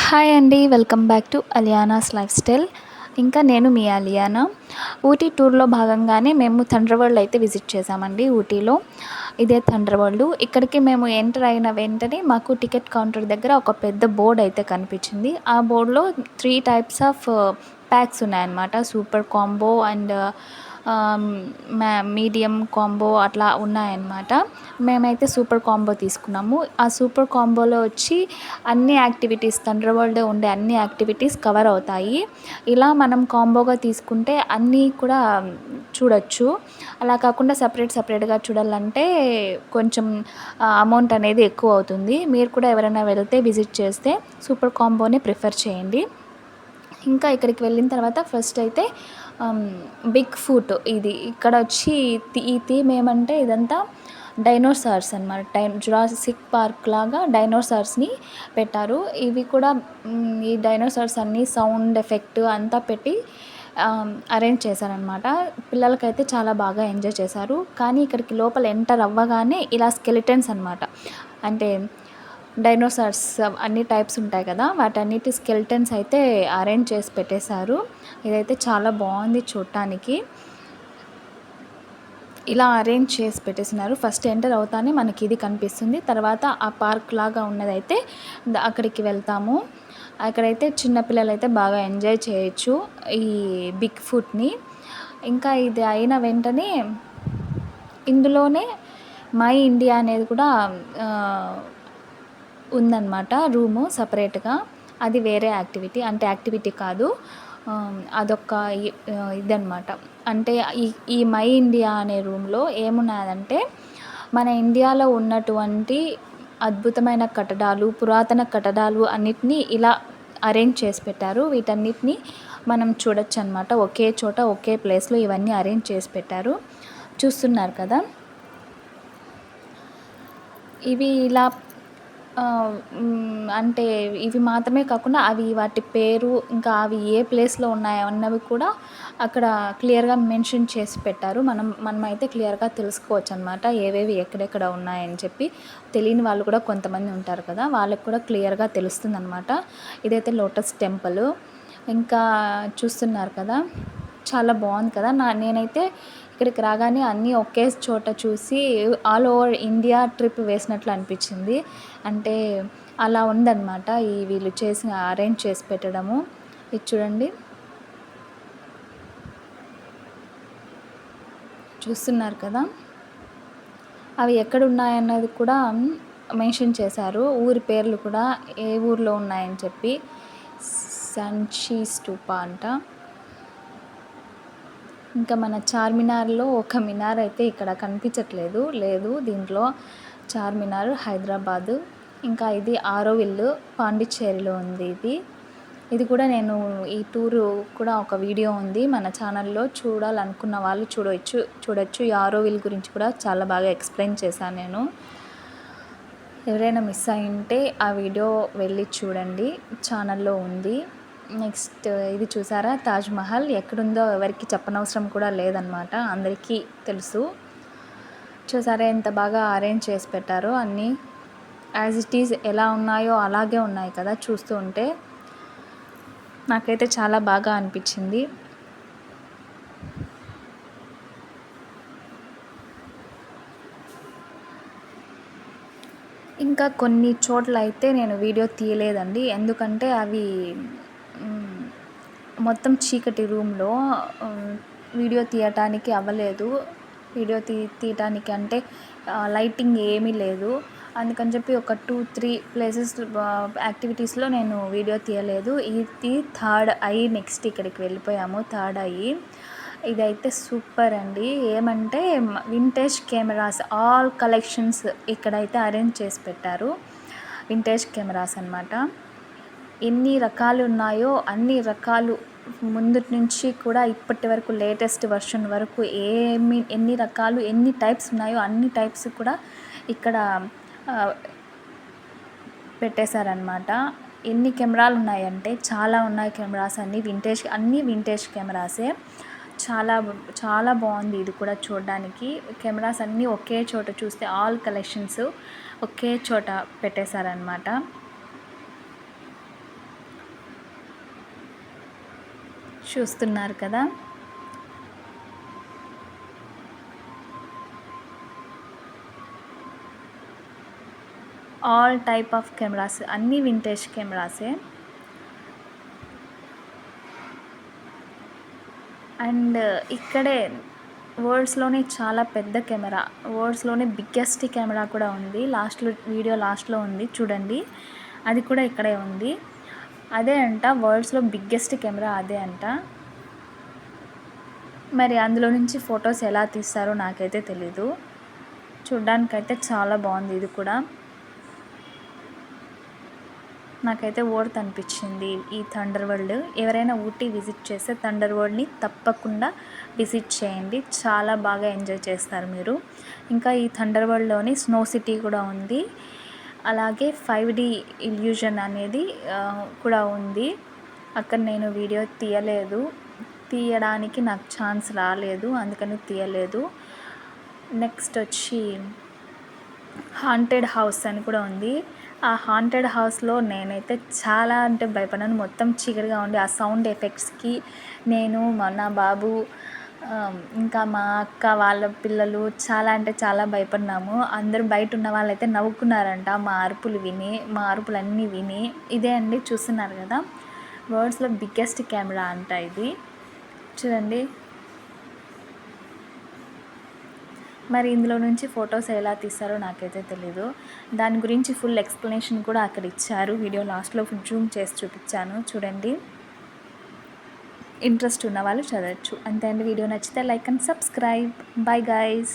Hi అండి. Welcome back to Aliyana's lifestyle. ఇంకా నేను మీ అలియానా. ఊటీ టూర్‌లో భాగంగానే మేము థండర్ వరల్డ్ అయితే విజిట్ చేశామండి ఊటీలో. ఇదే థండర్ వరల్డ్. ఇక్కడికి మేము ఎంటర్ అయిన వెంటనే మాకు టికెట్ కౌంటర్ దగ్గర ఒక పెద్ద బోర్డ్ అయితే కనిపించింది. ఆ బోర్డ్‌లో 3 టైప్స్ ఆఫ్ ప్యాక్స్ ఉన్నాయన్నమాట. సూపర్ కాంబో అండ్ ఆహ్, మీడియం కాంబో అట్లా ఉన్నాయన్నమాట. మేమైతే సూపర్ కాంబో తీసుకున్నాము. ఆ సూపర్ కాంబోలో వచ్చి అన్ని యాక్టివిటీస్ థండర్ వరల్డ్‌లో ఉండే అన్ని యాక్టివిటీస్ కవర్ అవుతాయి. ఇలా మనం కాంబోగా తీసుకుంటే అన్నీ కూడా చూడొచ్చు. అలా కాకుండా సెపరేట్‌గా చూడాలంటే కొంచెం అమౌంట్ అనేది ఎక్కువ అవుతుంది. మీరు కూడా ఎవరైనా వెళ్తే విజిట్ చేస్తే సూపర్ కాంబోనే ప్రిఫర్ చేయండి. ఇంకా ఇక్కడికి వెళ్ళిన తర్వాత ఫస్ట్ అయితే బిగ్ ఫుట్ ఇది ఇక్కడ వచ్చి ఈ థీమ్ ఏమంటే ఇదంతా డైనోసార్స్ అనమాట. జురాసిక్ పార్క్ లాగా డైనోసార్స్ని పెట్టారు. ఇవి కూడా ఈ డైనోసార్స్ అన్నీ సౌండ్ ఎఫెక్ట్ అంతా పెట్టి అరేంజ్ చేశారనమాట. పిల్లలకైతే చాలా బాగా ఎంజాయ్ చేశారు. కానీ ఇక్కడికి లోపల ఎంటర్ అవ్వగానే ఇలా స్కెలిటన్స్ అనమాట. అంటే డైనోసార్స్ అన్ని టైప్స్ ఉంటాయి కదా, వాటన్నిటి స్కెలిటన్స్ అయితే అరేంజ్ చేసి పెట్టేశారు. ఇదైతే చాలా బాగుంది చూడటానికి. ఇలా అరేంజ్ చేసి పెట్టేసినారు. ఫస్ట్ ఎంటర్ అవుతానే మనకి ఇది కనిపిస్తుంది. తర్వాత ఆ పార్క్ లాగా ఉన్నదైతే అక్కడికి వెళ్తాము. అక్కడైతే చిన్నపిల్లలైతే బాగా ఎంజాయ్ చేయొచ్చు ఈ బిగ్ ఫుట్ని. ఇంకా ఇది అయిన వెంటనే ఇందులోనే మై ఇండియా అనేది కూడా ఉందన్నమాట రూము సపరేట్‌గా. అది వేరే యాక్టివిటీ. అంటే యాక్టివిటీ కాదు. అదొక ఇదనమాట. అంటే ఈ మై ఇండియా అనే రూమ్‌లో ఏమున్నాదంటే మన ఇండియాలో ఉన్నటువంటి అద్భుతమైన కట్టడాలు, పురాతన కట్టడాలు అన్నిటినీ ఇలా అరేంజ్ చేసి పెట్టారు. వీటన్నిటిని మనం చూడొచ్చనమాట. ఒకే చోట ఒకే ప్లేస్‌లో ఇవన్నీ అరేంజ్ చేసి పెట్టారు. చూస్తున్నారు కదా! ఇవి ఇలా అంటే ఇవి మాత్రమే కాకుండా అవి వాటి పేరు, ఇంకా అవి ఏ ప్లేస్‌లో ఉన్నాయి అన్నవి కూడా అక్కడ క్లియర్‌గా మెన్షన్ చేసి పెట్టారు. మనమైతే క్లియర్‌గా తెలుసుకోవచ్చనమాట. ఏవేవి ఎక్కడెక్కడ ఉన్నాయని చెప్పి. తెలియని వాళ్ళు కూడా కొంతమంది ఉంటారు కదా, వాళ్ళకి కూడా క్లియర్‌గా తెలుస్తుందనమాట. ఇదైతే లోటస్ టెంపుల్. ఇంకా చూస్తున్నారు కదా, చాలా బాగుంది కదా. నేనైతే ఇక్కడికి రాగానే అన్నీ ఒకే చోట చూసి ఆల్ ఓవర్ ఇండియా ట్రిప్ వేసినట్లు అనిపించింది. అంటే అలా ఉందన్నమాట ఈ వీళ్ళు చేసిన అరేంజ్ చేసి పెట్టడము. ఇది చూడండి, చూస్తున్నారు కదా, అవి ఎక్కడ ఉన్నాయన్నది కూడా మెన్షన్ చేశారు. ఊరి పేర్లు కూడా ఏ ఊర్లో ఉన్నాయని చెప్పి. సంచి స్తూప అంట. ఇంకా మన చార్మినార్లో ఒక మినార్ అయితే ఇక్కడ కనిపించట్లేదు. లేదు దీంట్లో చార్మినార్ హైదరాబాదు. ఇంకా ఇది ఆరోవిల్లు పాండిచ్చేరిలో ఉంది. ఇది కూడా నేను ఈ టూరు కూడా ఒక వీడియో ఉంది మన ఛానల్లో. చూడాలనుకున్న వాళ్ళు చూడొచ్చు. ఈ ఆరోవిల్ గురించి కూడా చాలా బాగా ఎక్స్ప్లెయిన్ చేశాను నేను. ఎవరైనా మిస్ అయి ఉంటే ఆ వీడియో వెళ్ళి చూడండి, ఛానల్లో ఉంది. నెక్స్ట్ ఇది చూసారా, తాజ్‌మహల్ ఎక్కడుందో ఎవరికి చెప్పనవసరం కూడా లేదనమాట, అందరికీ తెలుసు. చూసారా ఎంత బాగా అరేంజ్ చేసి పెట్టారో అన్నీ. యాజ్ ఇట్ ఈజ్ ఎలా ఉన్నాయో అలాగే ఉన్నాయి కదా చూస్తూ ఉంటే. నాకైతే చాలా బాగా అనిపించింది. ఇంకా కొన్ని చోట్ల అయితే నేను వీడియో తీయలేదండి. ఎందుకంటే అవి మొత్తం చీకటి రూమ్‌లో వీడియో తీయటానికి అవ్వలేదు. వీడియో తీయటానికి అంటే లైటింగ్ ఏమీ లేదు. అందుకని చెప్పి ఒక 2, 3 ప్లేసెస్ యాక్టివిటీస్‌లో నేను వీడియో తీయలేదు. ఇది థర్డ్ ఐ. నెక్స్ట్ ఇక్కడికి వెళ్ళిపోయాము థర్డ్ ఐ. ఇదైతే సూపర్ అండి. ఏమంటే వింటేజ్ కెమెరాస్ ఆల్ కలెక్షన్స్ ఇక్కడైతే అరేంజ్ చేసి పెట్టారు. వింటేజ్ కెమెరాస్ అనమాట. ఎన్ని రకాలు ఉన్నాయో అన్ని రకాలు, ముందు నుంచి కూడా ఇప్పటి వరకు లేటెస్ట్ వర్షన్ వరకు ఎన్ని రకాలు ఎన్ని టైప్స్ ఉన్నాయో అన్ని టైప్స్ కూడా ఇక్కడ పెట్టేశారనమాట. ఎన్ని కెమెరాలు ఉన్నాయంటే చాలా ఉన్నాయి కెమెరాస్. అన్నీ వింటేజ్ కెమెరాసే. చాలా చాలా బాగుంది ఇది కూడా చూడడానికి. కెమెరాస్ అన్నీ ఒకే చోట చూస్తే ఆల్ కలెక్షన్స్ ఒకే చోట పెట్టేశారనమాట. చూస్తున్నారు కదా. ఆల్ టైప్ ఆఫ్ కెమెరాస్, అన్నీ వింటేజ్ కెమెరాసే. అండ్ ఇక్కడే వరల్డ్స్లోనే చాలా పెద్ద కెమెరా, వరల్డ్స్లోనే బిగ్గెస్ట్ కెమెరా కూడా ఉంది. వీడియో లాస్ట్లో ఉంది చూడండి, అది కూడా ఇక్కడే ఉంది. అదే అంట వరల్డ్స్లో బిగ్గెస్ట్ కెమెరా, అదే అంట. మరి అందులో నుంచి ఫొటోస్ ఎలా తీస్తారో నాకైతే తెలీదు. చూడ్డానికైతే చాలా బాగుంది. ఇది కూడా నాకైతే వర్త్ అనిపించింది ఈ థండర్ వరల్డ్. ఎవరైనా ఊటీ విజిట్ చేస్తే థండర్ వరల్డ్ని తప్పకుండా విజిట్ చేయండి, చాలా బాగా ఎంజాయ్ చేస్తారు మీరు. ఇంకా ఈ థండర్ వరల్డ్లోని స్నో సిటీ కూడా ఉంది, అలాగే 5D ఇల్యూజన్ అనేది కూడా ఉంది. అక్కడ నేను వీడియో తీయడానికి నాకు ఛాన్స్ రాలేదు, అందుకని తీయలేదు. నెక్స్ట్ వచ్చి హాంటెడ్ హౌస్ అని కూడా ఉంది. ఆ హాంటెడ్ హౌస్లో నేనైతే చాలా అంటే భయపడ్డాను. మొత్తం చీకటిగా ఉండి ఆ సౌండ్ ఎఫెక్ట్స్కి నేను, నా బాబు, ఇంకా మా అక్క వాళ్ళ పిల్లలు చాలా అంటే చాలా భయపడినాము. అందరూ బయట ఉన్న వాళ్ళైతే నవ్వుకున్నారంట మా అరుపులన్నీ విని. ఇదే అండి, చూస్తున్నారు కదా, వరల్డ్స్లో బిగ్గెస్ట్ కెమెరా అంట ఇది. చూడండి. మరి ఇందులో నుంచి ఫొటోస్ ఎలా తీస్తారో నాకైతే తెలీదు. దాని గురించి ఫుల్ ఎక్స్ప్లెనేషన్ కూడా అక్కడ ఇచ్చారు. వీడియో లాస్ట్లో జూమ్ చేసి చూపించాను చూడండి. ఇంట్రెస్ట్ ఉన్న వాళ్ళు చదవచ్చు. అంతే అండి. వీడియో నచ్చితే like and subscribe. Bye guys.